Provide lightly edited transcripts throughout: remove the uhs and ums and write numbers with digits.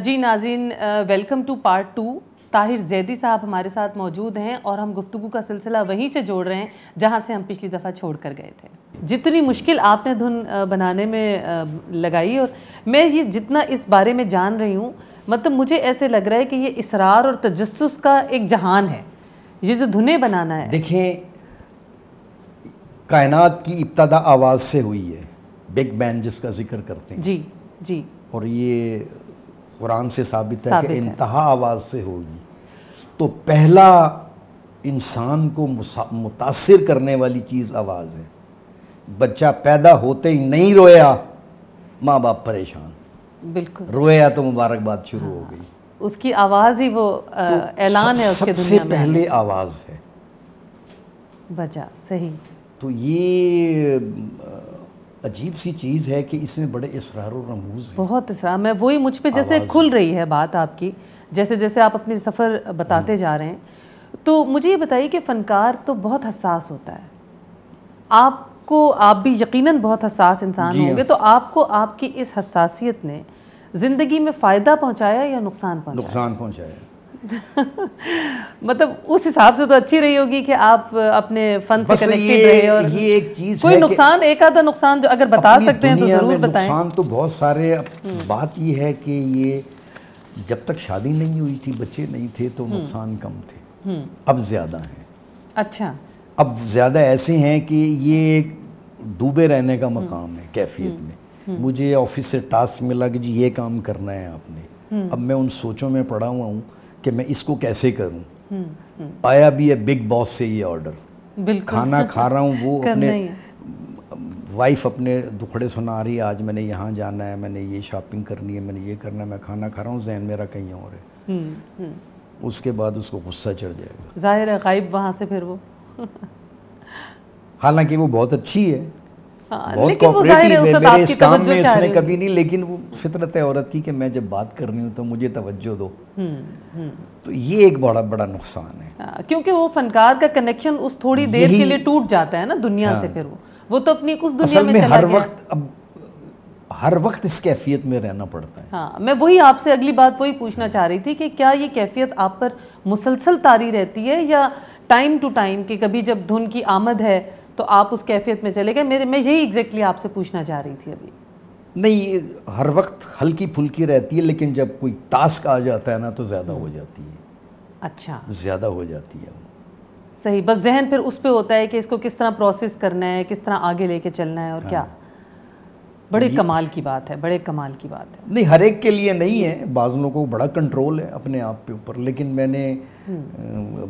جی ناظرین، welcome to part 2۔ Tahir Zaidi صاحب ہمارے ساتھ موجود ہیں اور ہم گفتگو کا سلسلہ وہیں سے جوڑ رہے ہیں جہاں سے ہم پچھلی دفعہ چھوڑ کر گئے تھے۔ جتنی مشکل آپ نے دھن بنانے میں لگائی، اور میں یہ جتنا اس بارے میں جان رہی ہوں، مطلب مجھے ایسے لگ رہا ہے کہ یہ اصرار اور تجسس کا ایک جہان ہے، یہ جو دھنیں بنانا ہے۔ دیکھیں، کائنات کی ابتدا آواز سے ہوئی ہے، بگ بینگ جس کا ذکر کرتے ہیں۔ جی جی۔ اور یہ قرآن سے ثابت ہے کہ انتہا آواز سے ہوگی۔ تو پہلا انسان کو متاثر کرنے والی چیز آواز ہے۔ بچہ پیدا ہوتے ہی نہیں رویا، ماں باپ پریشان، بالکل رویا تو مبارکباد شروع ہو گئی۔ اس کی آواز ہی وہ اعلان ہے اس کے دنیا میں، سب سے پہلے آواز ہے بجا۔ صحیح۔ تو یہ عجیب سی چیز ہے کہ اس میں بڑے اسرار و رموز ہیں، بہت اسرار۔ میں وہی مجھ پہ جیسے کھل رہی ہے بات آپ کی، جیسے جیسے آپ اپنی سفر بتاتے جا رہے ہیں۔ تو مجھے یہ بتائیے کہ فنکار تو بہت حساس ہوتا ہے، آپ بھی یقیناً بہت حساس انسان ہوں گے، تو آپ کو آپ کی اس حساسیت نے زندگی میں فائدہ پہنچایا یا نقصان پہنچایا؟ نقصان پہنچایا۔ مطلب اس حساب سے تو اچھی رہی ہوگی کہ آپ اپنے فن سے کنیکٹڈ رہے، اور یہ ایک چیز کوئی نقصان، ایک آدھا نقصان جو اگر بتا سکتے ہیں تو ضرور بتائیں۔ نقصان تو بہت سارے۔ بات یہ ہے کہ یہ جب تک شادی نہیں ہوئی تھی، بچے نہیں تھے، تو نقصان کم تھے، اب زیادہ ہیں۔ اچھا۔ اب زیادہ ایسے ہیں کہ یہ ڈوبے رہنے کا مقام ہے کیفیت میں۔ مجھے آفس سے ٹاسک ملا کہ جی یہ کام کرنا ہے آپ نے، اب میں ان سوچوں میں پڑا ہوا ہوں کہ میں اس کو کیسے کروں۔ آیا بھی ہے بگ باس سے یہ آرڈر، کھانا کھا رہا ہوں، وہ اپنے وائف اپنے دکھڑے سنا رہی ہے، آج میں نے یہاں جانا ہے، میں نے یہ شاپنگ کرنی ہے، میں نے یہ کرنا ہے، میں کھانا کھا رہا ہوں، ذہن میرا کہیں اور ہے۔ اس کے بعد اس کو غصہ چڑھ جائے گا، ظاہر ہے غائب وہاں سے پھر وہ، حالانکہ وہ بہت اچھی ہے، بہت کوآپریٹیو ہے میرے اس کام میں، اس نے کبھی نہیں، لیکن وہ فطرت ہے عورت کی کہ میں جب بات کرنی ہوں تو مجھے توجہ دو۔ تو یہ ایک بڑا بڑا نقصان ہے، کیونکہ وہ فنکار کا کنیکشن اس تھوڑی دیر کے لیے ٹوٹ جاتا ہے نا دنیا سے، پھر وہ تو اپنی اس دنیا میں چلا گیا۔ ہر وقت اس کیفیت میں رہنا پڑتا ہے۔ ہاں، میں وہی آپ سے اگلی بات وہی پوچھنا چاہ رہی تھی کہ کیا یہ کیفیت آپ پر مسلسل طاری رہتی ہے، یا ٹائم ٹو ٹائم کہ کبھی جب دھن کی آمد ہے تو آپ اس کیفیت میں چلے گئے؟ میں یہی ایگزیکٹلی آپ سے پوچھنا چاہ رہی تھی ابھی۔ نہیں، ہر وقت ہلکی پھلکی رہتی ہے، لیکن جب کوئی ٹاسک آ جاتا ہے نا تو زیادہ ہو جاتی ہے۔ اچھا، زیادہ ہو جاتی ہے۔ صحیح، بس ذہن پھر اس پہ ہوتا ہے کہ اس کو کس طرح پروسیس کرنا ہے، کس طرح آگے لے کے چلنا ہے، اور کیا۔ بڑے کمال کی بات ہے، بڑے کمال کی بات ہے۔ نہیں، ہر ایک کے لیے نہیں ہے، بعض لوگوں کو بڑا کنٹرول ہے اپنے آپ پہ اوپر، لیکن میں نے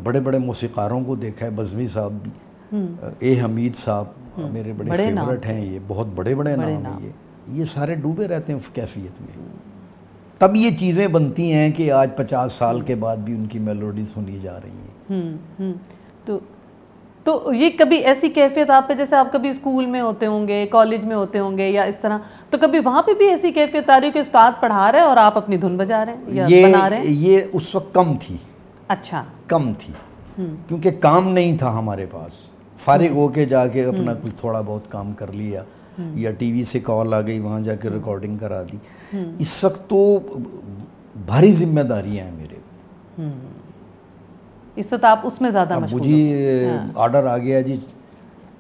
بڑے بڑے موسیقاروں کو دیکھا ہے، بزمی صاحب بھی، اے حمید صاحب میرے بڑے فیورٹ ہیں، یہ بہت بڑے بڑے نام ہیں، یہ سارے ڈوبے رہتے ہیں کیفیت میں۔ تب یہ چیزیں بنتی ہیں کہ آج 50 سال کے بعد بھی ان کی میلوڈی سنی جا رہی ہیں۔ تو یہ کبھی ایسی کیفیت آپ پہ، جیسے آپ کبھی اسکول میں ہوتے ہوں گے، کالج میں ہوتے ہوں گے یا اس طرح، تو کبھی وہاں پہ بھی ایسی کیفیت آ رہی ہے کہ استاد پڑھا رہے ہیں اور آپ اپنی دھن بجا رہے ہیں یا بنا رہے ہیں؟ یہ اس وقت کم تھی۔ اچھا، کم تھی کیونکہ کام نہیں تھا ہمارے پاس، فارغ ہو کے جا کے اپنا کچھ تھوڑا بہت کام کر لیا، یا ٹی وی سے کال آ گئی، وہاں جا کے ریکارڈنگ کرا دی۔ اس وقت تو بھاری ذمہ داریاں ہیں میرے، اس وقت آپ اس میں زیادہ مشغول ہو۔ مجھے آرڈر آ گیا جی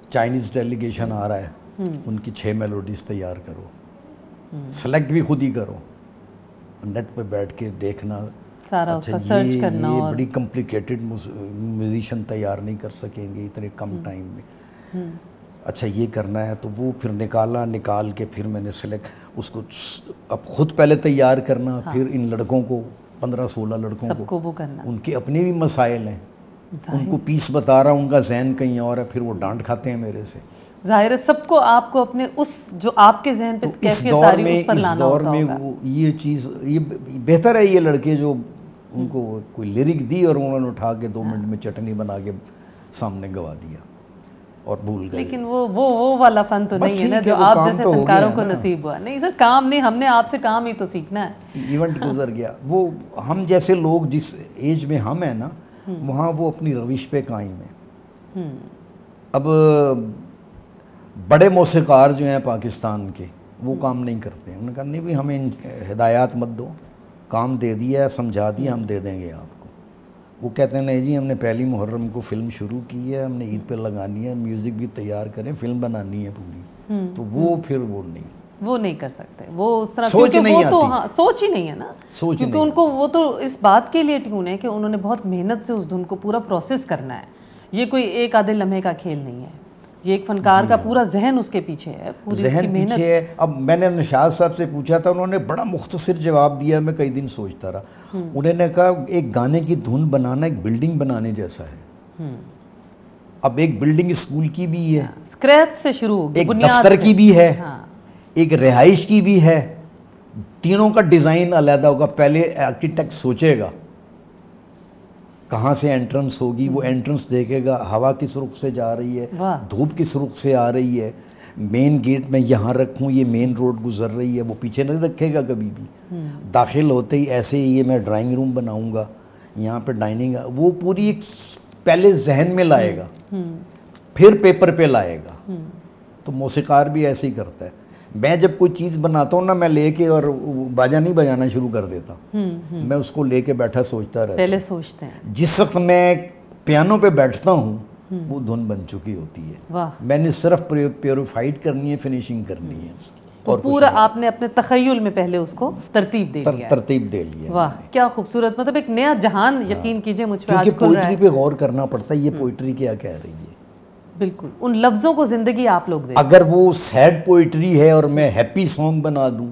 چائنیز ڈیلیگیشن آ رہا ہے، ان کی 6 میلوڈیز تیار کرو، سلیکٹ بھی خود ہی کرو، نیٹ پہ بیٹھ کے دیکھنا، سارا اس کا سرچ کرنا، یہ بڑی کمپلیکیٹڈ میوزیشین تیار نہیں کر سکیں گے اتنے کم ٹائم میں، اچھا یہ کرنا ہے، تو وہ پھر نکال کے پھر میں نے سلیکٹ اس کو، اب خود پہلے تیار کرنا، پھر ان لڑکوں کو 15-16 لڑکوں کو وہ کرنا، ان کے اپنے بھی مسائل ہیں، ان کو پیس بتا رہا ہوں، ان کا ذہن کہیں اور ہے، پھر وہ ڈانٹ کھاتے ہیں میرے سے۔ ظاہر ہے سب کو آپ کو اپنے اس جو آپ کے ذہن پہ کیفیت آ رہی ہے اس پر لانا ہوتا ہوگا۔ اس دور میں وہ یہ چیز، یہ بہتر ہے یہ لڑکے جو ان کو کوئی لیرک دی اور انہوں نے اٹھا کے 2 منٹ میں چٹنی بنا کے سامنے گوا دیا اور بھول گئے۔ لیکن وہ والا فن تو نہیں ہے نا جو آپ جیسے فنکاروں کو نصیب ہوا۔ نہیں سر، کام نہیں، ہم نے آپ سے کام ہی تو سیکھنا ہے۔ ایونٹ گزر گیا، وہ ہم جیسے لوگ جس ایج میں ہم ہیں نا، وہاں وہ اپنی روش پہ قائم ہیں۔ اب بڑے موسیقار جو ہیں پاکستان کے، وہ کام نہیں کرتے ہیں، انہوں نے کہا نہیں بھی ہمیں ہدایات مت دو، کام دے دیا ہے, سمجھا دیا, ہم دے دیں گے آپ کو. وہ کہتے ہیں نہیں جی ہم نے پہلی محرم کو فلم شروع کی ہے, ہم نے عید پہ لگانی ہے, میوزک بھی تیار کریں, فلم بنانی ہے پوری. تو وہ پھر وہ نہیں کر سکتے, وہ اس طرح سوچ نہیں آتی, ہاں سوچ ہی نہیں ہے نا, کیونکہ ان کو وہ تو اس بات کے لیے ٹیون ہے کہ انہوں نے بہت محنت سے اس دھن کو پورا پروسیس کرنا ہے. یہ کوئی ایک آدھے لمحے کا کھیل نہیں ہے, یہ ایک فنکار کا پورا ذہن اس کے پیچھے ہے, پوری ذہن پیچھے ہے. اب میں نے نشاط صاحب سے پوچھا تھا, انہوں نے بڑا مختصر جواب دیا, میں کئی دن سوچتا رہا. انہوں نے کہا ایک گانے کی دھن بنانا ایک بلڈنگ بنانے جیسا ہے. اب ایک بلڈنگ اسکول کی بھی ہے, اسکریچ سے شروع ہوگی, ایک دفتر کی بھی ہے, ایک رہائش کی بھی ہے, تینوں کا ڈیزائن علیحدہ ہوگا. پہلے آرکیٹیکٹ سوچے گا کہاں سے انٹرنس ہوگی, وہ انٹرنس دیکھے گا ہوا کس رخ سے جا رہی ہے, دھوپ کس رخ سے آ رہی ہے, مین گیٹ میں یہاں رکھوں, یہ مین روڈ گزر رہی ہے, وہ پیچھے نہیں رکھے گا کبھی بھی. داخل ہوتے ہی ایسے ہی یہ میں ڈرائنگ روم بناؤں گا, یہاں پہ ڈائننگ, وہ پوری ایک پہلے ذہن میں لائے گا, پھر پیپر پہ لائے گا. تو موسیقار بھی ایسے ہی کرتا ہے. میں جب کوئی چیز بناتا ہوں نا, میں لے کے اور باجا نہیں بجانا شروع کر دیتا, میں اس کو لے کے بیٹھا سوچتا رہتا, پہلے سوچتے ہیں. جس وقت میں پیانو پہ بیٹھتا ہوں وہ دھن بن چکی ہوتی ہے, میں نے صرف پیوریفائڈ کرنی ہے, فنیشنگ کرنی ہے, اور پورا آپ نے اپنے تخیل میں پہلے اس کو ترتیب دے لیا. ترتیب دے لیا. واہ کیا خوبصورت, مطلب ایک نیا جہان یقین کیجئے مجھ پہ آج کیونکہ پوئٹری پہ غور کرنا پڑتا ہے, یہ پوئٹری کیا کہہ رہی ہے. بالکل ان لفظوں کو زندگی آپ لوگ دیں. اگر وہ سیڈ پوئٹری ہے اور میں ہیپی سانگ بنا دوں,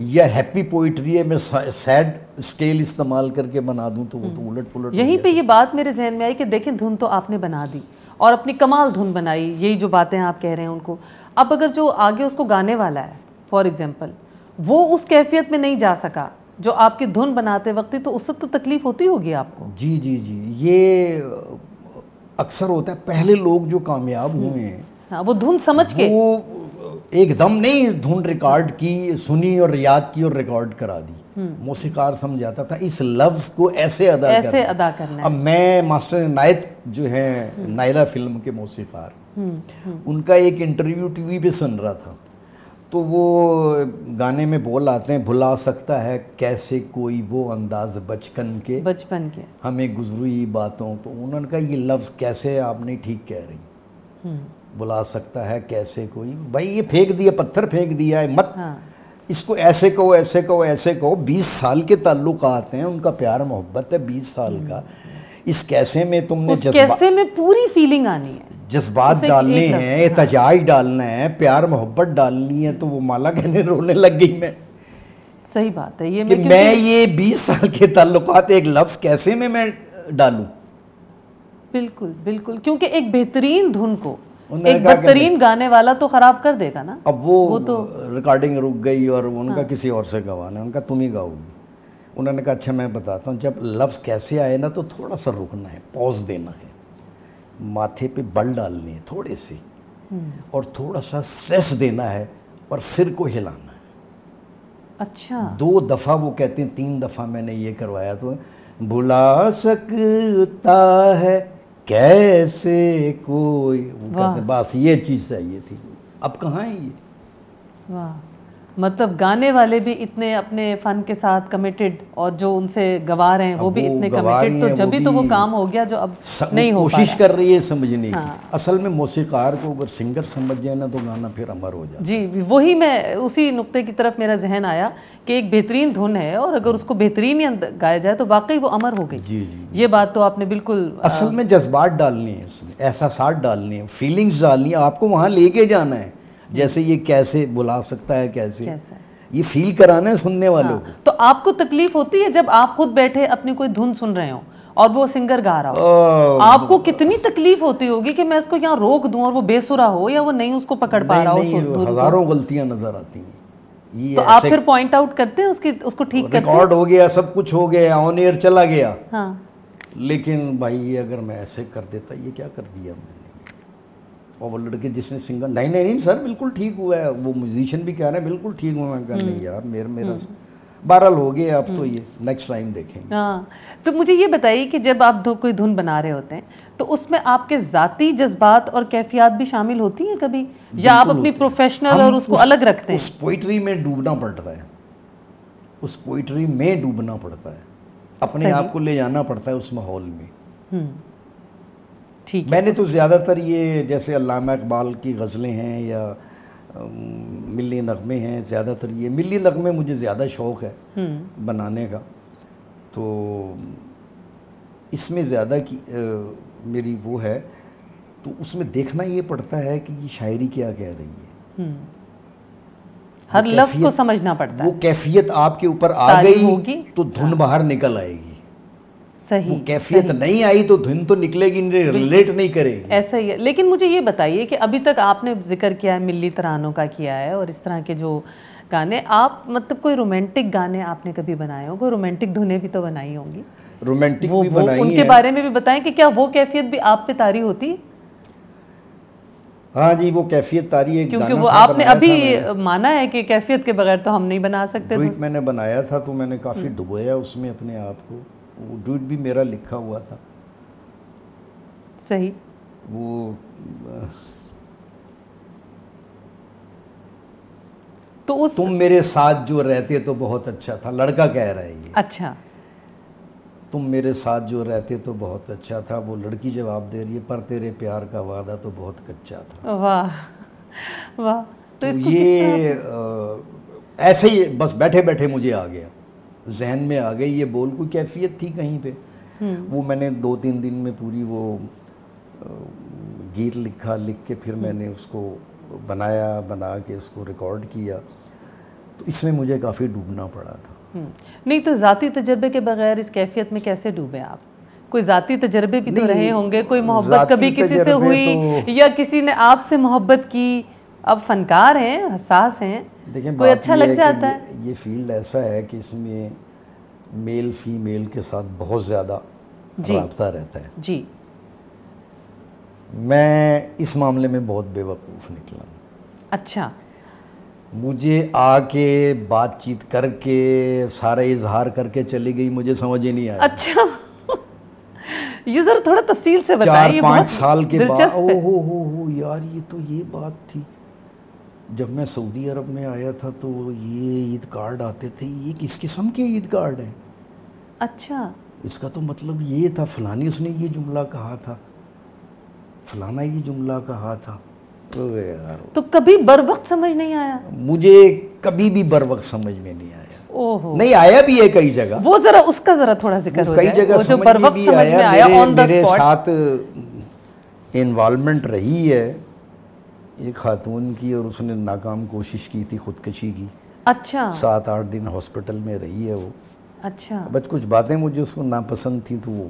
یا ہیپی پوئٹری ہے میں سیڈ اسکیل استعمال کر کے بنا دوں, تو وہ تو الٹ پلٹ. یہیں پہ یہ بات میرے ذہن میں آئی کہ دیکھیں دھن تو آپ نے بنا دی اور اپنی کمال دھن بنائی, یہی جو باتیں آپ کہہ رہے ہیں ان کو. اب اگر جو آگے اس کو گانے والا ہے فار ایگزامپل, وہ اس کیفیت میں نہیں جا سکا جو آپ کی دھن بناتے وقت تھی, تو اس وقت تو تکلیف ہوتی ہوگی آپ کو. جی جی جی, یہ اکثر ہوتا ہے. پہلے لوگ جو کامیاب ہوئے ہیں وہ دھن سمجھ کے, وہ ایک دم نہیں دھن ریکارڈ کی, سنی اور یاد کی اور ریکارڈ کرا دی. موسیقار سمجھاتا تھا اس لفظ کو ایسے ادا کرنا. اب میں ماسٹر عنایت جو ہے نائرہ فلم کے موسیقار, ان کا ایک انٹرویو ٹی وی پہ سن رہا تھا, تو وہ گانے میں بول آتے ہیں, بھلا سکتا ہے کیسے کوئی وہ انداز بچپن کے ہمیں گزری باتوں. تو انہوں نے کہا یہ لفظ کیسے آپ نے ٹھیک کہہ رہی, بلا سکتا ہے کیسے کوئی, بھائی یہ پھینک دیا, پتھر پھینک دیا ہے, مت اس کو ایسے کہو ایسے کہو ایسے کہو. 20 سال کے تعلقات ہیں, ان کا پیار محبت ہے 20 سال کا. اس کیسے میں تم نے کیسے میں پوری فیلنگ آنی ہے, جذبات ڈالنے ہیں, احتجاج ڈالنا ہے, پیار محبت ڈالنی ہے. تو وہ مالا کہنے رونے لگ گئی. میں صحیح بات ہے یہ, کہ میں یہ 20 سال کے تعلقات ایک لفظ کیسے میں ڈالوں. بالکل بالکل, کیونکہ ایک بہترین دھن کو ایک بدترین گانے والا تو خراب کر دے گا نا. اب وہ تو ریکارڈنگ رک گئی اور ان کا کسی اور سے گوانا, ان کا تم ہی گاؤ گی. انہوں نے کہا اچھا میں بتاتا ہوں, جب لفظ کیسے آئے نا تو تھوڑا سا رکنا ہے, پوز دینا ہے, ماتھے پہ بل ڈالنے ہیں تھوڑے سے, اور تھوڑا سا سٹریس دینا ہے, اور سر کو ہلانا ہے. اچھا 2 دفعہ وہ کہتے ہیں, 3 دفعہ میں نے یہ کروایا. تو بھلا سکتا ہے کیسے کوئی, وہ کہتے ہیں بس یہ چیز چاہیے تھی, اب کہاں ہے یہ. واہ, مطلب گانے والے بھی اتنے اپنے فن کے ساتھ کمیٹڈ, اور جو ان سے گوار ہیں وہ بھی اتنے کمیٹڈ, تو جبھی تو وہ کام ہو گیا جو اب نہیں ہو پا رہا. کوشش کر رہی ہے سمجھنے کی. اصل میں موسیقار کو اگر سنگر سمجھ جائے نا تو گانا پھر امر ہو جائے. جی وہی میں اسی نقطے کی طرف میرا ذہن آیا کہ ایک بہترین دھن ہے, اور اگر اس کو بہترین گایا جائے تو واقعی وہ امر ہو گئی. جی جی, یہ بات تو آپ نے بالکل. اصل میں جذبات ڈالنے ہیں, اس میں احساسات ڈالنے ہیں, فیلنگز ڈالنی ہیں, آپ کو وہاں لے کے جانا ہے. جیسے یہ کیسے بلا سکتا ہے کیسے, یہ فیل کرانا ہے سننے والوں کو. تو آپ کو تکلیف ہوتی ہے جب آپ خود بیٹھے اپنی کوئی دھن سن رہے ہوں اور وہ سنگر گا رہا ہو, آپ کو کتنی تکلیف ہوتی ہوگی کہ میں اس کو یہاں روک دوں اور وہ بے سرا ہو, یا وہ نہیں اس کو پکڑ پا رہا ہو. ہزاروں غلطیاں نظر آتی ہیں. تو آپ پھر پوائنٹ آؤٹ کرتے ہیں اس کو ٹھیک کرتے ہیں. ریکارڈ ہو گیا, سب کچھ ہو گیا, آن ایئر چلا گیا, لیکن بھائی اگر میں ایسے کر دیتا, یہ کیا کر دیا میں نے. اور وہ لڑکے جس نے سنگر, نہیں سر بالکل ٹھیک ہوا ہے, وہ میوزیشین بھی کہہ رہے ہیں بالکل ٹھیک ہوا. میں کہا نہیں یار میرا بہرحال ہو گیا, اب تو یہ نیکسٹ ٹائم دیکھیں گے. ہاں, تو مجھے یہ بتائیے کہ جب آپ کوئی دھن بنا رہے ہوتے ہیں تو اس میں آپ کے ذاتی جذبات اور کیفیات بھی شامل ہوتی ہیں کبھی, یا آپ اپنی پروفیشنل اور اس کو الگ رکھتے ہیں؟ اس پوئٹری میں ڈوبنا پڑ رہا ہے. اس پوئٹری میں ڈوبنا پڑتا ہے, اپنے آپ کو لے جانا پڑتا ہے اس ماحول میں. ٹھیک. میں نے تو زیادہ تر یہ جیسے علامہ اقبال کی غزلیں ہیں یا ملی نغمے ہیں, زیادہ تر یہ ملی نغمے مجھے زیادہ شوق ہے بنانے کا, تو اس میں زیادہ کی میری وہ ہے, تو اس میں دیکھنا یہ پڑتا ہے کہ یہ شاعری کیا کہہ رہی ہے, ہر لفظ کو سمجھنا پڑتا ہے. وہ کیفیت آپ کے اوپر آ گئی تو دھن باہر نکل آئے گی. صحیح. وہ کیفیت نہیں آئی تو دھن تو نکلے گی, ریلیٹ نہیں کرے گی. ایسا ہی ہے. لیکن مجھے یہ بتائیے کہ ابھی تک آپ نے ذکر کیا ہے ملی ترانوں کا کیا ہے اور اس طرح کے جو گانے, آپ مطلب کوئی رومانٹک گانے آپ نے کبھی بنائے ہوں, کوئی رومانٹک دھنیں بھی تو بنائی ہوں گی, رومانٹک بھی بنائی ان کے بارے میں بھی بتائیں کہ کیا وہ کیفیت بھی آپ پہ طاری ہوتی؟ ہاں جی, وہ کیفیت طاری ہے, کیونکہ وہ آپ نے ابھی مانا ہے کہ کیفیت کے بغیر تو ہم نہیں بنا سکتے. ڈوئٹ میں نے بنایا تھا تو میں نے کافی ڈبویا اس میں اپنے آپ کو. وہ ڈوئٹ بھی میرا لکھا ہوا تھا. صحیح. وہ تو اس تم میرے ساتھ جو رہتے تو بہت اچھا تھا, لڑکا کہہ رہا ہے یہ. اچھا. تم میرے ساتھ جو رہتے تو بہت اچھا تھا, وہ لڑکی جواب دے رہی ہے پر تیرے پیار کا وعدہ تو بہت کچا تھا. واہ واہ. تو یہ ایسے ہی بس بیٹھے بیٹھے مجھے آ گیا, ذہن میں آ گئی یہ بول, کوئی کیفیت تھی کہیں پہ. وہ میں نے 2-3 دن میں پوری وہ گیت لکھا, لکھ کے پھر میں نے اس کو بنایا, بنا کے اس کو ریکارڈ کیا. تو اس میں مجھے کافی ڈوبنا پڑا تھا. نہیں تو ذاتی تجربے کے بغیر اس کیفیت میں کیسے ڈوبے آپ؟ کوئی ذاتی تجربے بھی تو رہے ہوں گے, کوئی محبت کبھی کسی سے ہوئی یا کسی نے آپ سے محبت کی. اب فنکار ہیں, حساس ہیں, کوئی اچھا لگ جاتا ہے. یہ فیلڈ ایسا ہے کہ اس میں میل فیمیل کے ساتھ بہت زیادہ رابطہ رہتا ہے. جی. میں اس معاملے میں بہت بے وقوف نکلا. اچھا. مجھے آ کے بات چیت کر کے سارا اظہار کر کے چلی گئی, مجھے سمجھ ہی نہیں آیا. اچھا. یہ ذرا تھوڑا تفصیل سے بتائیے. 4-5 سال کے بعد او یار یہ تو یہ بات تھی. جب میں سعودی عرب میں آیا تھا تو یہ عید کارڈ آتے تھے, یہ کس قسم کے عید کارڈ ہیں؟ اچھا. اس کا تو مطلب یہ تھا فلانی اس نے یہ جملہ کہا تھا, فلانا یہ جملہ کہا تھا. تو کبھی بر وقت سمجھ نہیں آیا؟ مجھے کبھی بھی بر وقت سمجھ میں نہیں آیا. نہیں آیا بھی ہے کئی جگہ. وہ ذرا اس کا ذرا تھوڑا ذکر ہو جائے. کئی جگہ سمجھ میں بھی آیا. میرے ساتھ انوالومنٹ رہی ہے ایک خاتون کی, اور اس نے ناکام کوشش کی تھی خودکشی کی. اچھا. 7-8 دن ہاسپٹل میں رہی ہے وہ. اچھا. بس کچھ باتیں مجھے اس کو ناپسند تھیں تو وہ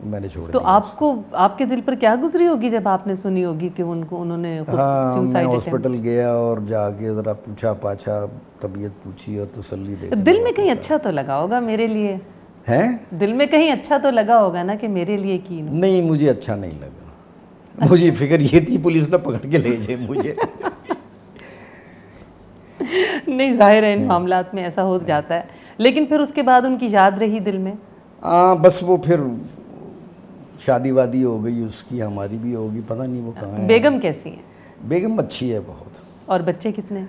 میں نے چھوڑ دیا. تو آپ کو, آپ کے دل پر کیا گزری ہوگی جب آپ نے سنی ہوگی کہ انہوں نے میں ہاسپٹل گیا اور جا کے ذرا پوچھا پاچھا, طبیعت پوچھی اور تسلی دے. دل میں کہیں اچھا تو لگا ہوگا میرے لیے, ہیں دل میں کہیں اچھا تو لگا ہوگا نا کہ میرے لیے کی. نہیں مجھے اچھا نہیں لگا. مجھے فکر یہ تھی پولیس نہ پکڑ کے لے جائے مجھے. نہیں ظاہر ہے ان معاملات میں ایسا ہو جاتا ہے. لیکن پھر اس کے بعد ان کی یاد رہی دل میں. بس وہ پھر شادی وادی ہو گئی اس کی, ہماری بھی ہوگی, پتہ نہیں وہ کہاں ہے. بیگم کیسی ہیں؟ بیگم اچھی ہے بہت. اور بچے کتنے؟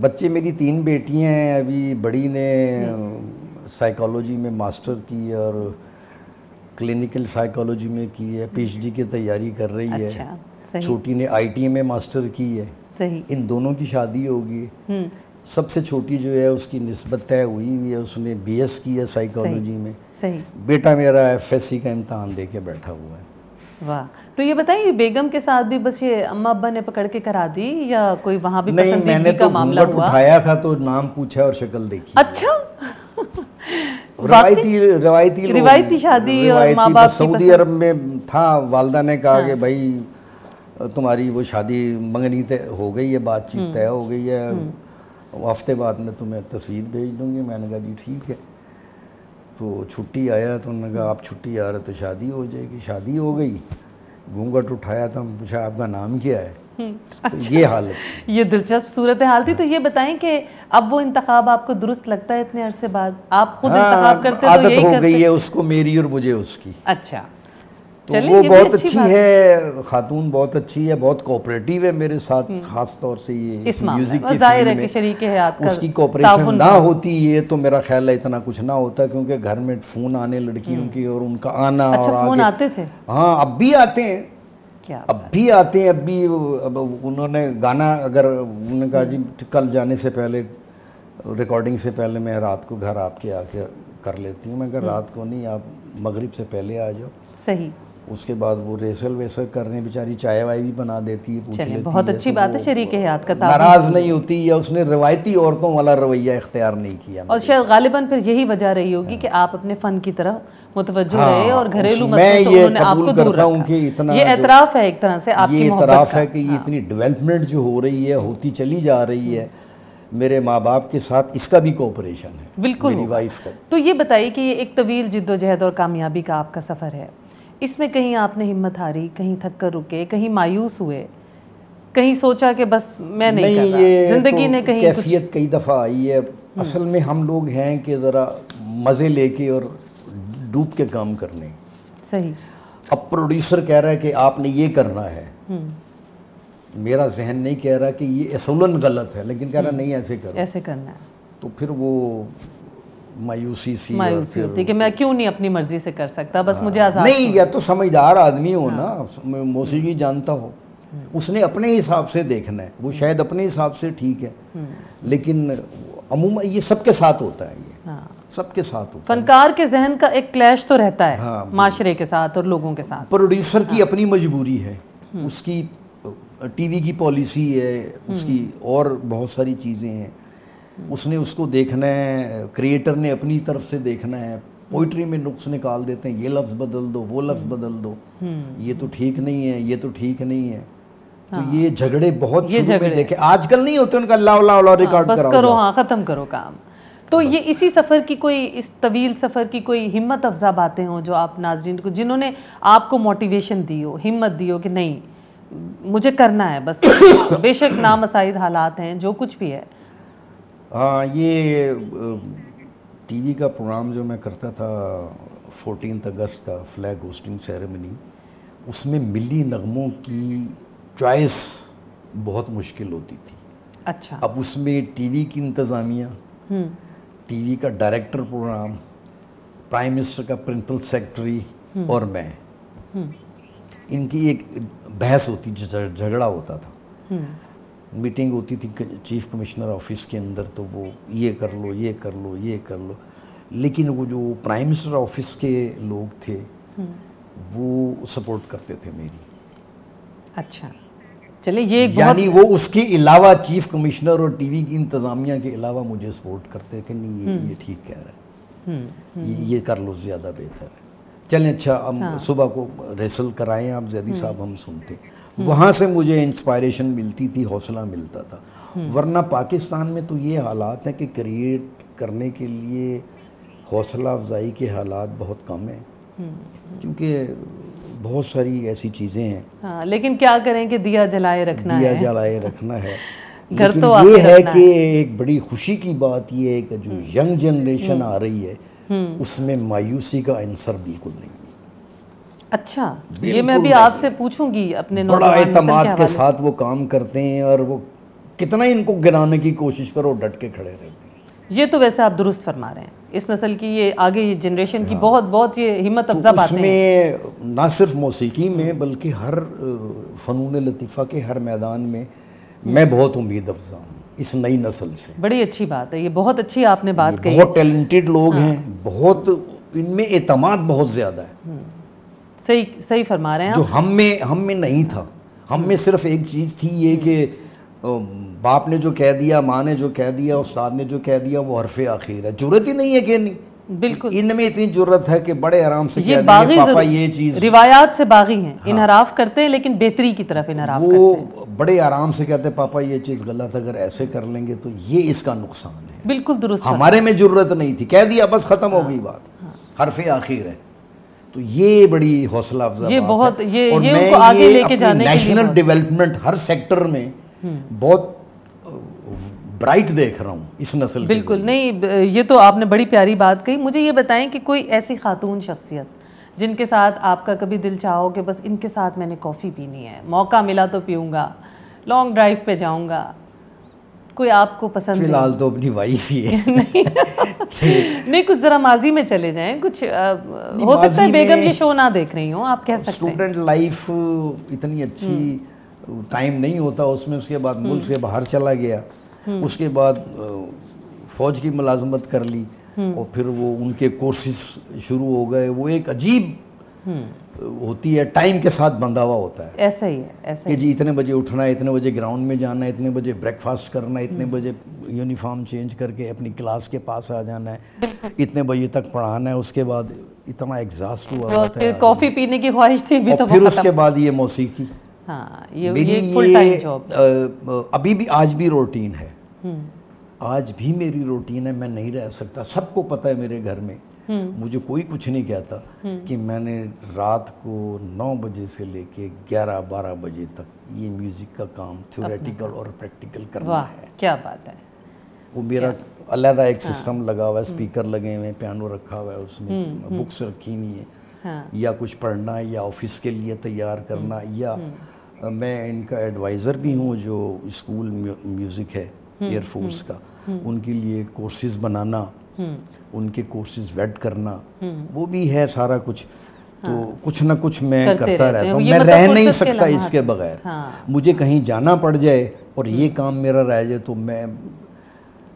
بچے میری 3 بیٹیاں ہیں. ابھی بڑی نے سائیکالوجی میں ماسٹر کی اور کلینکل سائیکالوجی میں کی ہے, پی ایچ ڈی کی تیاری کر رہی ہے. اچھا. چھوٹی نے ITM میں ماسٹر کی ہے. صحیح. ان دونوں کی شادی ہوگی. سب سے چھوٹی جو ہے اس کی نسبت طے ہوئی ہے, اس نے BS کی ہے سائیکالوجی میں. صحیح. بیٹا میرا FSC کا امتحان دے کے بیٹھا ہوا ہے. واہ. تو یہ بتائیے بیگم کے ساتھ بھی بس یہ اماں ابا نے پکڑ کے کرا دی یا کوئی وہاں بھی پسندیدگی کا معاملہ ہوا؟ نہیں, میں نے تو اٹھایا تھا تو نام پوچھا اور شکل دیکھی. اچھا. روایتی شادی اور ماں باپ کی سعودی عرب میں تھا. والدہ نے کہا کہ بھائی تمہاری وہ شادی منگنی ہو گئی ہے, بات چیت طے ہو گئی ہے, ہفتے بعد میں تمہیں تصویر بھیج دوں گی. میں نے کہا جی ٹھیک ہے. تو چھٹی آیا تو انہوں نے کہا آپ چھٹی آ رہے تو شادی ہو جائے گی. شادی ہو گئی. گھونگھٹ اٹھایا تھا, پوچھا آپ کا نام کیا ہے. یہ حالت, یہ دلچسپ صورتحال تھی. تو یہ بتائیں کہ اب وہ انتخاب آپ کو درست لگتا ہے اتنے عرصے بعد؟ آپ خود انتخاب کرتے تو یہی کرتے؟ عادت ہو گئی ہے اس کو میری اور مجھے اس کی. اچھا. تو وہ بہت اچھی ہے خاتون، بہت اچھی ہے، بہت کوآپریٹیو ہے میرے ساتھ، خاص طور سے یہ میوزک کی فیلڈ میں شریک حیات اس کی کوآپریشن نہ ہوتی یہ تو میرا خیال ہے اتنا کچھ نہ ہوتا، کیونکہ گھر میں فون آنے لڑکیوں کی اور ان کا آنا اور فون آتے تھے؟ ہاں اب بھی آتے ہیں، اب بھی آتے ہیں، اب بھی انہوں نے گانا اگر انہوں نے کہا جی کل جانے سے پہلے ریکارڈنگ سے پہلے میں رات کو گھر آپ کے آ کے کر لیتی ہوں، میں کہا رات کو نہیں، آپ مغرب سے پہلے آ جاؤ، صحیح، اس کے بعد وہ ریسل ویسل کر رہے ہیں، بیچاری چائے وائے بھی بنا دیتی ہے، پوچھ لیتی ہے، بہت اچھی بات ہے شریک حیات کا تعاون، ناراض نہیں ہوتی، یا اس نے روایتی عورتوں والا رویہ اختیار نہیں کیا، اور شاید غالباً پھر یہی وجہ رہی ہوگی کہ آپ اپنے فن کی طرف متوجہ رہے اور گھریلو مسئلوں سے انہوں نے آپ کو دور رکھا۔ یہ اعتراف ہے ایک طرح سے آپ کی محبت کا، یہ اعتراف ہے کہ یہ اتنی ڈیولپمنٹ جو ہو رہی ہے، ہوتی چلی جا رہی ہے، میرے ماں باپ کے ساتھ اس کا بھی کوآپریشن ہے، بالکل میری وائف کا۔ تو یہ بتائیے کہ یہ ایک طویل جد و جہد اور کامیابی کا آپ کا سفر ہے، اس میں کہیں آپ نے ہمت ہاری، کہیں تھک کر رکے، کہیں مایوس ہوئے، کہیں سوچا کہ بس میں نہیں کر رہا، زندگی نے کہیں کچھ؟ کیفیت کئی دفعہ آئی ہے، اصل میں ہم لوگ ہیں کہ ذرا مزے لے کے اور ڈوب کے کام کرنے، صحیح، اب پروڈیوسر کہہ رہا ہے کہ آپ نے یہ کرنا ہے، میرا ذہن نہیں کہہ رہا کہ یہ اصولاً غلط ہے، لیکن کہہ رہا نہیں ایسے کرو، ایسے کرنا ہے، تو پھر وہ مایوسی ہوتی کہ میں کیوں نہیں اپنی مرضی سے کر سکتا، بس مجھے آزاد نہیں، یا تو سمجھدار آدمی ہو نا، موسیقی جانتا ہو، اس نے اپنے حساب سے دیکھنا ہے، وہ شاید اپنے حساب سے ٹھیک ہے، لیکن عموماً یہ سب کے ساتھ ہوتا ہے، یہ سب کے ساتھ ہوتا ہے، فنکار کے ذہن کا ایک کلیش تو رہتا ہے معاشرے کے ساتھ اور لوگوں کے ساتھ، پروڈیوسر کی اپنی مجبوری ہے، اس کی ٹی وی کی پالیسی ہے، اس کی اور بہت ساری چیزیں ہیں، اس نے اس کو دیکھنا ہے، کریٹر نے اپنی طرف سے دیکھنا ہے، پوئٹری میں نقص نکال دیتے ہیں، یہ لفظ بدل دو، وہ لفظ بدل دو، یہ تو ٹھیک نہیں ہے، یہ تو ٹھیک نہیں ہے، تو یہ جھگڑے بہت شروع میں دیکھے، آج کل نہیں ہوتے، ان کا اللہ ریکارڈ بس کرو، ہاں ختم کرو کام۔ تو یہ اسی سفر کی کوئی، اس طویل سفر کی کوئی ہمت افزا باتیں ہوں جو آپ ناظرین کو، جنہوں نے آپ کو موٹیویشن دی ہو، ہمت دی ہو کہ نہیں مجھے کرنا ہے، بس بے شک نامساعد حالات ہیں، جو کچھ بھی ہے؟ ہاں، یہ ٹی وی کا پروگرام جو میں کرتا تھا 14 اگست کا فلیگ ہوسٹنگ سیریمنی، اس میں ملی نغموں کی چوائس بہت مشکل ہوتی تھی، اچھا، اب اس میں ٹی وی کی انتظامیہ، ٹی وی کا ڈائریکٹر پروگرام، پرائم منسٹر کا پرنسپل سیکرٹری اور میں، ان کی ایک بحث ہوتی، جھگڑا ہوتا تھا، میٹنگ ہوتی تھی چیف کمشنر آفس کے اندر، تو وہ یہ کر لو، یہ کر لو، یہ کر لو، لیکن وہ جو پرائم منسٹر آفس کے لوگ تھے وہ سپورٹ کرتے تھے میری، اچھا، چلے یہ یعنی وہ اس کے علاوہ چیف کمشنر اور ٹی وی کی انتظامیہ کے علاوہ مجھے سپورٹ کرتے کہ نہیں یہ ٹھیک کہہ رہا ہے، یہ کر لو زیادہ بہتر ہے، چلیں اچھا ہم صبح کو ریسل کرائیں آپ زیدی صاحب، ہم سنتے، وہاں سے مجھے انسپائریشن ملتی تھی، حوصلہ ملتا تھا، ورنہ پاکستان میں تو یہ حالات ہیں کہ کریٹ کرنے کے لیے حوصلہ افزائی کے حالات بہت کم ہیں، کیونکہ بہت ساری ایسی چیزیں ہیں، ہاں، لیکن کیا کریں کہ دیا جلائے رکھنا ہے، دیا جلائے رکھنا ہے، گھر لیکن تو یہ ہے کہ ایک بڑی خوشی کی بات یہ ہے کہ جو ینگ جنریشن آ رہی ہے اس میں مایوسی کا عنصر بالکل نہیں ہے۔ اچھا، یہ میں بھی آپ سے پوچھوں گی اپنے بڑا اعتماد کے ساتھ وہ کام کرتے ہیں، اور وہ کتنا ان کو گرانے کی کوشش کرو ڈٹ کے کھڑے رہتے ہیں۔ یہ تو ویسے آپ درست فرما رہے ہیں، اس نسل کی یہ آگے جنریشن کی بہت یہ ہمت افزا باتیں ہیں، اس میں نہ صرف موسیقی میں بلکہ ہر فنون لطیفہ کے ہر میدان میں میں بہت امید افزا ہوں اس نئی نسل سے۔ بڑی اچھی بات ہے، یہ بہت اچھی آپ نے بات کہی، بہت ٹیلنٹڈ لوگ ہیں، بہت ان میں اعتماد بہت زیادہ ہے، صحیح فرما رہے ہیں جو ہم میں نہیں تھا، ہم میں صرف ایک چیز تھی یہ کہ باپ نے جو کہہ دیا، ماں نے جو کہہ دیا، استاد نے جو کہہ دیا وہ حرف آخر ہے، جرت ہی نہیں ہے کہ نہیں، بالکل ان میں اتنی جرت ہے کہ بڑے آرام سے یہ کہہ باغی دیں پاپا یہ چیز، روایات سے باغی ہیں، انحراف کرتے ہیں لیکن بہتری کی طرف انحراف کرتے ہیں، وہ بڑے آرام سے کہتے ہیں پاپا یہ چیز غلط ہے، اگر ایسے کر لیں گے تو یہ اس کا نقصان ہے، بالکل درست، ہمارے میں جرت نہیں تھی، کہہ دیا بس ختم ہو گئی بات، حرف آخر ہے، تو یہ بڑی حوصلہ افزا بات ہے، اور میں یہ اپنی نیشنل ڈیولپمنٹ ہر سیکٹر میں بہت برائٹ دیکھ رہا ہوں اس نسل کے، بالکل نہیں، یہ تو آپ نے بڑی پیاری بات کہی۔ مجھے یہ بتائیں کہ کوئی ایسی خاتون شخصیت جن کے ساتھ آپ کا کبھی دل چاہو کہ بس ان کے ساتھ میں نے کافی پینی ہے, موقع ملا تو پیوں گا, لانگ ڈرائیو پہ جاؤں گا, کوئی آپ کو پسند؟ فی الحال تو اپنی وائف ہی ہے. نہیں, کچھ ذرا ماضی میں چلے جائیں, کچھ ہو سکتا ہے بیگم یہ شو نہ دیکھ رہی ہوں, آپ کہہ سکتے ہیں. اسٹوڈنٹ لائف اتنی اچھی ٹائم نہیں ہوتا اس میں, اس کے بعد ملک سے باہر چلا گیا, اس کے بعد فوج کی ملازمت کر لی, اور پھر وہ ان کے کورسز شروع ہو گئے. وہ ایک عجیب ہوتی ہے, ٹائم کے ساتھ بندھا ہوا ہوتا ہے. ایسا ہی ہے, ایسا کہ جی اتنے بجے اٹھنا ہے, اتنے بجے گراؤنڈ میں جانا ہے, اتنے بجے بریک فاسٹ کرنا ہے, اتنے بجے یونیفارم چینج کر کے اپنی کلاس کے پاس آ جانا ہے, اتنے بجے تک پڑھانا ہے. اس کے بعد اتنا ایگزاسٹ ہوا ہوتا ہے, کافی پینے کی خواہش تھی بھی, تو پھر اس کے بعد یہ موسیقی. ہاں, یہ فل ٹائم جاب ابھی بھی آج بھی روٹین ہے, آج بھی میری روٹین ہے. میں نہیں رہ سکتا, سب کو پتہ ہے میرے گھر میں, مجھے کوئی کچھ نہیں کہتا کہ میں نے رات کو 9 بجے سے لے کے 11-12 بجے تک یہ میوزک کا کام تھیوریٹیکل اور پریکٹیکل کرنا ہے. کیا بات ہے. وہ میرا علیحدہ ایک سسٹم لگا ہوا ہے, اسپیکر لگے ہوئے ہیں, پیانو رکھا ہوا ہے, اس میں بکس رکھی ہوئی ہیں, یا کچھ پڑھنا, یا آفس کے لیے تیار کرنا, یا میں ان کا ایڈوائزر بھی ہوں جو اسکول میوزک ہے ایئر فورس کا, ان کے لیے کورسز بنانا, ان کے کورسز ویٹ کرنا, وہ بھی ہے سارا کچھ. تو کچھ نہ کچھ میں کرتا رہتا ہوں. میں رہ نہیں سکتا اس کے بغیر. مجھے کہیں جانا پڑ جائے اور یہ کام میرا رہ جائے تو میں,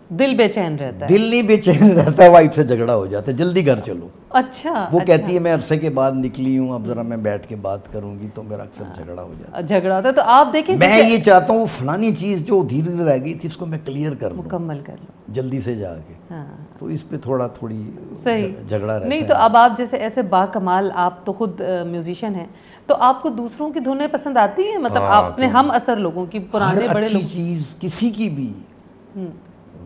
دل بے چین رہتا ہے. دل نہیں بے چین رہتا ہے, وائف سے جھگڑا ہو جاتا ہے, جلدی گھر چلو. اچھا, وہ کہتی ہے میں عرصے کے بعد نکلی ہوں, اب ذرا میں بیٹھ کے بات کروں گی, تو میرا اکثر جھگڑا ہو جاتا ہے. جھگڑا ہوتا ہے. تو آپ دیکھیں, میں یہ چاہتا ہوں فلانی چیز جو دھیرے دھیرے رہ گئی تھی اس کو میں کلیئر کر لوں, مکمل کر لوں جلدی سے جا کے. تو اس پہ تھوڑی جھگڑا رہتا ہے. نہیں, تو اب آپ جیسے ایسے با کمال, آپ تو خود میوزیشین ہیں, تو آپ کو دوسروں کی دھنیں پسند آتی ہیں؟ مطلب آپ نے ہم اثر لوگوں کی, پرانے بڑے لوگ, ہر اچھی چیز کسی کی بھی,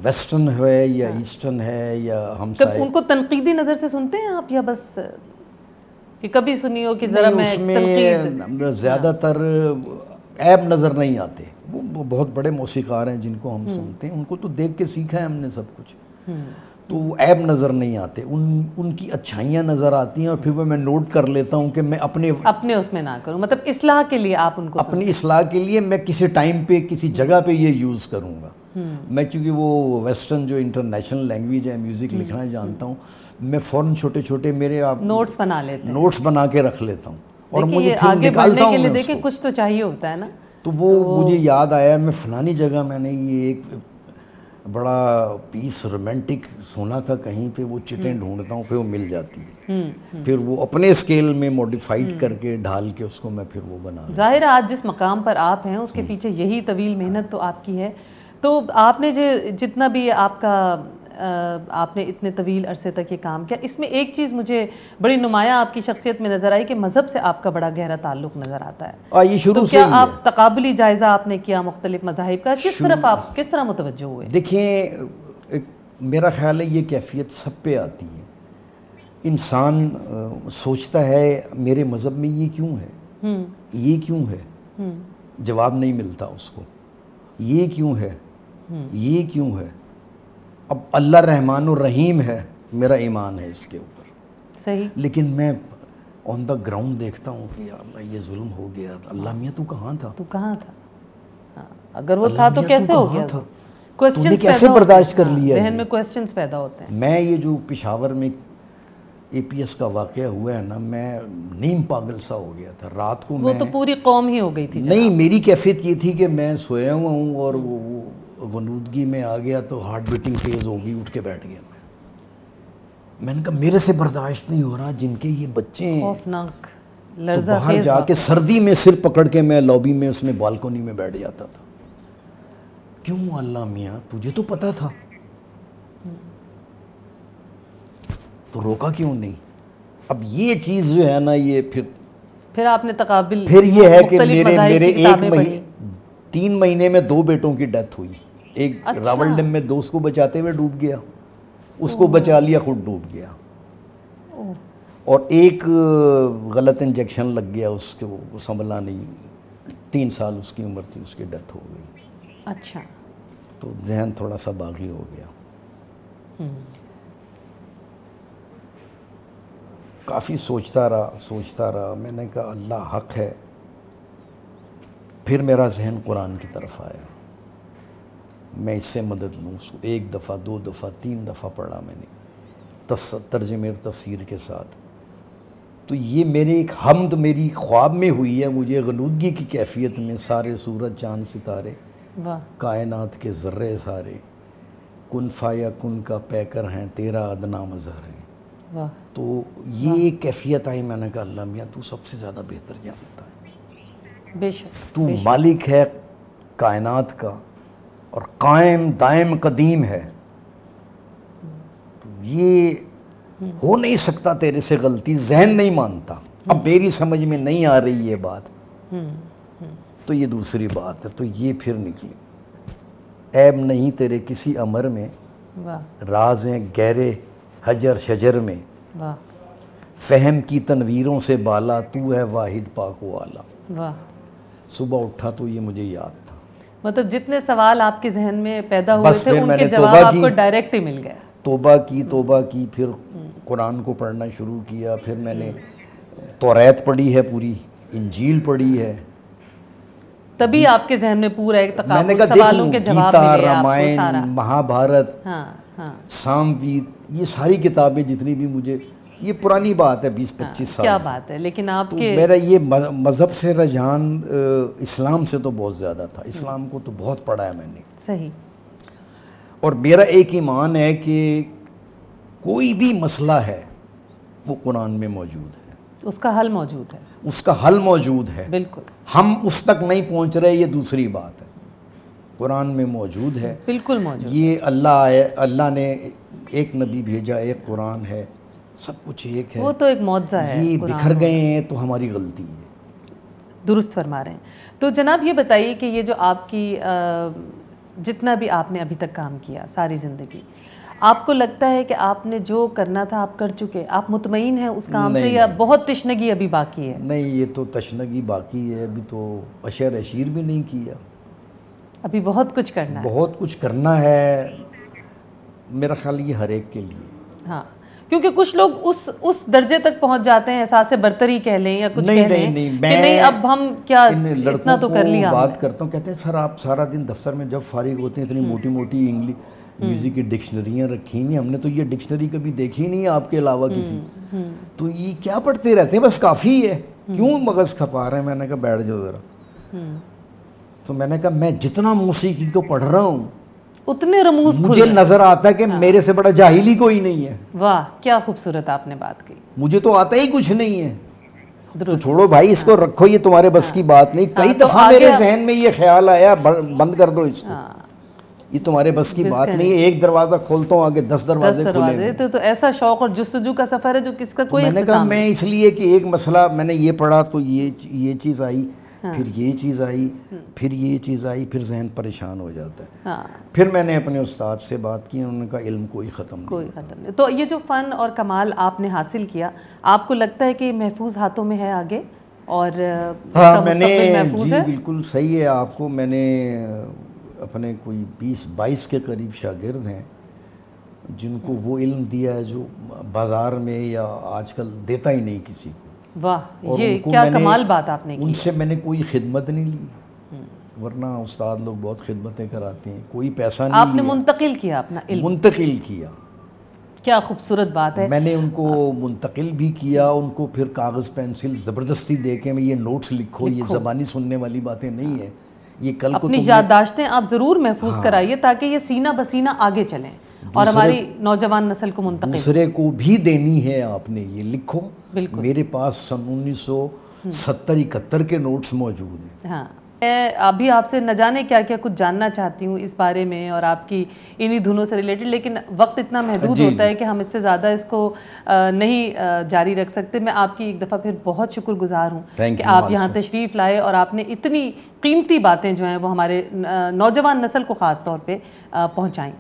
ویسٹرن ہے یا ایسٹرن ہے یا ہم سائے, ان کو تنقیدی نظر سے سنتے ہیں آپ, یا بس کہ کبھی سنی ہو کہ ذرا میں تنقید؟ زیادہ تر عیب نظر نہیں آتے. وہ بہت بڑے موسیقار ہیں جن کو ہم سنتے ہیں, ان کو تو دیکھ کے سیکھا ہے ہم نے سب کچھ, تو وہ عیب نظر نہیں آتے, ان کی اچھائیاں نظر آتی ہیں, اور پھر وہ میں نوٹ کر لیتا ہوں کہ میں اپنے اس میں نہ کروں. مطلب اصلاح کے لیے آپ ان کو, اپنی اصلاح کے لیے میں کسی ٹائم پہ کسی جگہ پہ یہ یوز کروں گا. میں چونکہ وہ ویسٹرن جو انٹرنیشنل لینگویج ہے میوزک لکھنا جانتا ہوں, میں فوراً چھوٹے چھوٹے میرے نوٹس بنا لیتے ہیں, نوٹس بنا کے رکھ لیتا ہوں, اور مجھے پھر آگے نکالتا ہوں میں اس دیکھیں کو. کچھ تو چاہیے ہوتا ہے نا. تو وہ مجھے یاد آیا, میں فلانی جگہ میں نے یہ ایک بڑا پیس رومانٹک سنا تھا کہیں پہ, وہ چٹیں ڈھونڈتا ہوں, پھر وہ مل جاتی ہے, پھر وہ اپنے اسکیل میں موڈیفائڈ کر کے ڈھال کے اس کو میں پھر وہ بنا. ظاہر ہے آج جس مقام پر آپ ہیں اس کے پیچھے یہی طویل محنت تو آپ کی ہے. تو آپ نے جتنا بھی آپ کا, آپ نے اتنے طویل عرصے تک یہ کام کیا, اس میں ایک چیز مجھے بڑی نمایاں آپ کی شخصیت میں نظر آئی کہ مذہب سے آپ کا بڑا گہرا تعلق نظر آتا ہے. یہ شروع سے کیا آپ تقابلی جائزہ آپ نے کیا مختلف مذاہب کا, کس طرح متوجہ ہوئے؟ دیکھیں, میرا خیال ہے یہ کیفیت سب پہ آتی ہے. انسان سوچتا ہے میرے مذہب میں یہ کیوں ہے, یہ کیوں ہے, جواب نہیں ملتا اس کو, یہ کیوں ہے, یہ کیوں ہے. اب اللہ رحمان الرحیم ہے, میرا ایمان ہے اس کے اوپر, صحیح, لیکن میں آن دا گراؤنڈ دیکھتا ہوں کہ یا اللہ یہ ظلم ہو گیا, اللہ میاں تو کہاں تھا, تو کہاں تھا, اگر وہ تھا تو کیسے ہو گیا, تو نے کیسے برداشت کر لیا, ذہن میں کوسچنز پیدا ہوتے ہیں. میں یہ جو پشاور میں اے پی ایس کا واقعہ ہوا ہے نا, میں نیم پاگل سا ہو گیا تھا رات کو. وہ تو پوری قوم ہی ہو گئی تھی. نہیں, میری کیفیت یہ تھی کہ میں سویا ہوا ہوں اور وہ غنودگی میں آ گیا تو ہارٹ بیٹنگ تیز ہو گئی, اٹھ کے بیٹھ گیا. میں نے کہا میرے سے برداشت نہیں ہو رہا, جن کے یہ بچے ہیں خوفناک, تو باہر جا کے سردی میں سر پکڑ کے میں لابی میں اس میں بالکونی میں بیٹھ جاتا تھا. کیوں اللہ میاں, تجھے تو پتا تھا, تو روکا کیوں نہیں. اب یہ چیز جو ہے نا, یہ پھر آپ نے تقابل, پھر یہ ہے کہ میرے 3 مہینے میں 2 بیٹوں کی ڈیتھ ہوئی. ایک راول ڈیم میں دوست کو بچاتے ہوئے ڈوب گیا, اس کو بچا لیا, خود ڈوب گیا. اور ایک غلط انجیکشن لگ گیا اس کو, سنبھلا نہیں, 3 سال اس کی عمر تھی, اس کی ڈیتھ ہو گئی. اچھا, تو ذہن تھوڑا سا باغی ہو گیا. کافی سوچتا رہا. میں نے کہا اللہ حق ہے. پھر میرا ذہن قرآن کی طرف آیا, میں اس سے مدد لوں. ایک دفعہ, 2 دفعہ, 3 دفعہ پڑھا میں نے ترجمے اور تفسیر کے ساتھ. تو یہ میرے ایک حمد میری خواب میں ہوئی ہے, مجھے غنودگی کی کیفیت میں. سارے سورج چاند ستارے, کائنات کے ذرے سارے, کن فایا کن کا پیکر ہیں, تیرا ادنا مظہر ہے. تو یہ کیفیت آئی. میں نے کہا اللہ میاں تو سب سے زیادہ بہتر جانتا ہے, بے شک تو مالک ہے کائنات کا اور قائم دائم قدیم ہے. تو یہ ہو نہیں سکتا تیرے سے غلطی, ذہن نہیں مانتا. اب میری سمجھ میں نہیں آ رہی یہ بات, تو یہ دوسری بات ہے. تو یہ پھر نکلی, عیب نہیں تیرے کسی امر میں, راز ہیں گہرے حجر شجر میں, فہم کی تنویروں سے بالا, تو ہے واحد پاک و اعلیٰ. صبح اٹھا تو یہ مجھے یاد تھا. مطلب جتنے سوال آپ کے ذہن میں پیدا ہوئے تھے ان کے جواب آپ کو ڈائریکٹ ہی مل گئے. توبہ کی, پھر قرآن کو پڑھنا شروع کیا. پھر میں نے توریت پڑھی ہے, پوری انجیل پڑھی ہے. تبھی آپ کے ذہن میں پورا ایک میں نے کہا سوالوں کے جواب گیتا, ملے آپ کو رامائن, سارا. مہا بھارت, سام وید, یہ ساری کتابیں جتنی بھی مجھے, یہ پرانی بات ہے 20-25 سال کیا بات ہے. لیکن آپ کے میرا یہ مذہب سے رجحان اسلام سے تو بہت زیادہ تھا. اسلام کو تو بہت پڑھا ہے میں نے. صحیح. اور میرا ایک ایمان ہے کہ کوئی بھی مسئلہ ہے وہ قرآن میں موجود ہے, اس کا حل موجود ہے. اس کا حل موجود ہے. بالکل. ہم اس تک نہیں پہنچ رہے, یہ دوسری بات ہے. قرآن میں موجود ہے, بالکل موجود. یہ اللہ نے ایک نبی بھیجا, ایک قرآن ہے, سب کچھ ایک ہے. وہ تو ایک معجزہ ہے. یہ بکھر گئے ہیں تو ہماری غلطی ہے. درست فرما رہے ہیں. تو جناب یہ بتائیے کہ یہ جو آپ کی جتنا بھی آپ نے ابھی تک کام کیا ساری زندگی, آپ کو لگتا ہے کہ آپ نے جو کرنا تھا آپ کر چکے, آپ مطمئن ہیں اس کام سے, یا بہت تشنگی ابھی باقی ہے؟ نہیں, یہ تو تشنگی باقی ہے. ابھی تو اشیر بھی نہیں کیا, ابھی بہت کچھ کرنا ہے. بہت کچھ کرنا ہے. میرا خیال یہ ہر ایک کے لیے. ہاں, کیونکہ کچھ لوگ اس درجے تک پہنچ جاتے ہیں, احساس برتری کہہ لیں یا کچھ کہہ لیں, کہ نہیں اب ہم کیا اتنا تو کر لیا. بات کرتا ہوں, کہتے ہیں سر آپ سارا دن دفتر میں جب فارغ ہوتے ہیں اتنی موٹی موٹی انگلش میوزک کی ڈکشنریاں رکھی ہوئی, ہم نے تو یہ ڈکشنری کبھی دیکھی نہیں ہے آپ کے علاوہ کسی. تو یہ کیا پڑھتے رہتے ہیں, بس کافی ہے, کیوں مغز کھپا رہے ہیں. میں نے کہا بیٹھ جاؤ ذرا. تو میں نے کہا میں جتنا موسیقی کو پڑھ رہا ہوں اتنے رموز مجھے نظر آتا ہے کہ میرے سے بڑا جاہل ہی کوئی نہیں ہے. واہ, کیا خوبصورت آپ نے بات کی. مجھے تو آتا ہی کچھ نہیں ہے. تو چھوڑو بھائی, اس کو رکھو, یہ تمہارے بس کی بات نہیں. کئی دفعہ میرے ذہن میں یہ خیال آیا بند کر دو اس کو, یہ تمہارے بس کی بات نہیں. ایک دروازہ کھولتا ہوں آگے 10 دروازے کھلے. تو ایسا شوق اور جستجو کا سفر ہے جو کس کا کوئی. میں نے کہا میں اس لیے کہ ایک مسئلہ میں نے یہ پڑھا تو یہ چیز آئی, پھر یہ چیز آئی, پھر یہ چیز آئی, پھر ذہن پریشان ہو جاتا ہے. پھر میں نے اپنے استاد سے بات کی, انہوں نے کہا علم کوئی ختم نہیں. تو یہ جو فن اور کمال آپ نے حاصل کیا, آپ کو لگتا ہے کہ محفوظ ہاتھوں میں ہے آگے, اور میں نے جی بالکل صحیح ہے. آپ کو میں نے اپنے کوئی 20-22 کے قریب شاگرد ہیں جن کو وہ علم دیا ہے جو بازار میں یا آج کل دیتا ہی نہیں کسی کو. واہ, یہ کیا کمال بات آپ نے کی. ان سے میں نے کوئی خدمت نہیں لی, ورنہ استاد لوگ بہت خدمتیں کراتے ہیں, کوئی پیسہ نہیں. آپ نے منتقل کیا اپنا علم. منتقل کیا. کیا خوبصورت بات ہے. میں نے ان کو منتقل بھی کیا, ان کو پھر کاغذ پینسل زبردستی دے کے میں یہ نوٹس لکھو, یہ زبانی سننے والی باتیں نہیں ہیں. یہ کل کو اپنی یادداشتیں آپ ضرور محفوظ کرائیے تاکہ یہ سینہ بسینہ آگے چلیں اور ہماری نوجوان نسل کو منتقل. دوسرے کو بھی دینی ہے, آپ نے یہ لکھو. میرے پاس سن 1970-71 کے نوٹس موجود ہیں. ہاں, میں ابھی آپ سے نہ جانے کیا کیا کچھ جاننا چاہتی ہوں اس بارے میں اور آپ کی انہی دھنوں سے ریلیٹڈ, لیکن وقت اتنا محدود ہوتا ہے کہ ہم اس سے زیادہ اس کو نہیں جاری رکھ سکتے. میں آپ کی ایک دفعہ پھر بہت شکر گزار ہوں کہ آپ یہاں تشریف لائے اور آپ نے اتنی قیمتی باتیں جو ہیں وہ ہمارے نوجوان نسل کو خاص طور پہ پہنچائیں.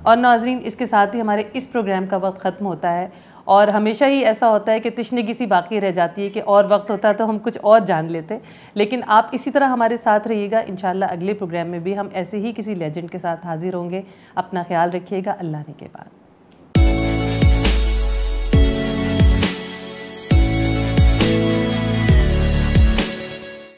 اور ناظرین, اس کے ساتھ ہی ہمارے اس پروگرام کا وقت ختم ہوتا ہے, اور ہمیشہ ہی ایسا ہوتا ہے کہ تشنگی سی باقی رہ جاتی ہے کہ اور وقت ہوتا ہے تو ہم کچھ اور جان لیتے. لیکن آپ اسی طرح ہمارے ساتھ رہیے گا, انشاءاللہ اگلے پروگرام میں بھی ہم ایسے ہی کسی لیجنڈ کے ساتھ حاضر ہوں گے. اپنا خیال رکھیے گا. اللہ نے کے بعد.